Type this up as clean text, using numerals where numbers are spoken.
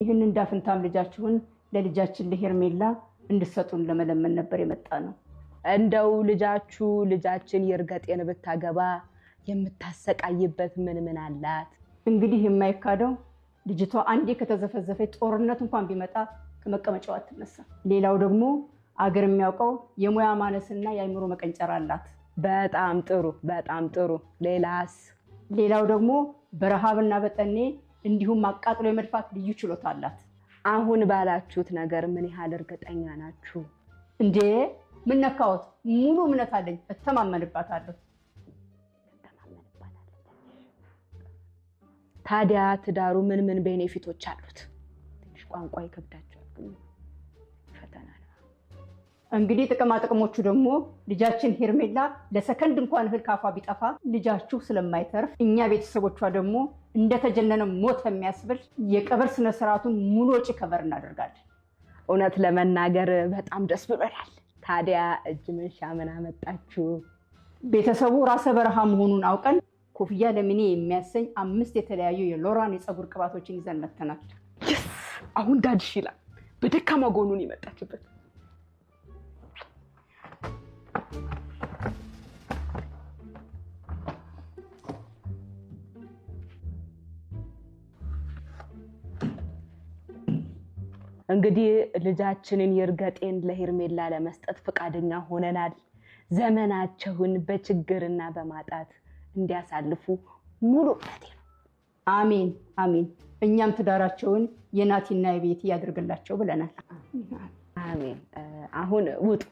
ይህን እንዳፍንታም ልጃችሁን ለልጃችን ለሄርሜላ እንድሰጡን ለመለመን ነበር የመጣ ነው። እንደው ልጃችን ይርገጤን ብታገባ የምታሰቃይበት ምን አላት? እንግዲህ የማይካደው ልጅቷ አንዴ ከተዘፈዘፈች ጦርነት እንኳን ቢመጣ ከመቀመጫው አትነሳ። ሌላው ደግሞ አገር የሚያውቀው የሙያ ማነስና የአይምሮ መቀንጨር አላት። በጣም ጥሩ። ሌላው ደግሞ በረሃብና በጠኔ እንዲሁም አቃጥሎ የመድፋት ልዩ ችሎታ አላት። አሁን ባላችሁት ነገር ምን ያህል እርግጠኛ ናችሁ? እንዴ ምን ነካዎት? ሙሉ እምነት አለኝ፣ እተማመንባታለሁ። ታዲያ ትዳሩ ምን ቤኔፊቶች አሉት? ትንሽ ቋንቋ ይከብዳቸዋል ግን ፈተና ነው። እንግዲህ ጥቅሞቹ ደግሞ ልጃችን ሄርሜላ ለሰከንድ እንኳን እህል ካፏ ቢጠፋ ልጃችሁ ስለማይተርፍ፣ እኛ ቤተሰቦቿ ደግሞ እንደተጀነነ ሞት የሚያስብል የቀብር ስነ ስርዓቱን ሙሉ ወጪ ከበር እናደርጋለን። እውነት ለመናገር በጣም ደስ ብሎናል። ታዲያ እጅ መንሻ ምን አመጣችሁ? ቤተሰቡ ራሰ በረሃ መሆኑን አውቀን ኮፍያ ለሚኔ የሚያሰኝ 5 የተለያዩ የሎራን የፀጉር ቅባቶችን ይዘን መተናል። አሁን ዳድሽ ይላል በደካማ ጎኑን ይመጣችበት። እንግዲህ ልጃችንን ይርገጤን ለሄርሜላ ለመስጠት ፈቃደኛ ሆነናል። ዘመናቸውን በችግርና በማጣት እንዲያሳልፉ ሙሉ እምነቴ ነው። አሜን። እኛም ትዳራቸውን የናቲና የቤቲ ያድርግላቸው ብለናል። አሜን። አሁን ውጡ፣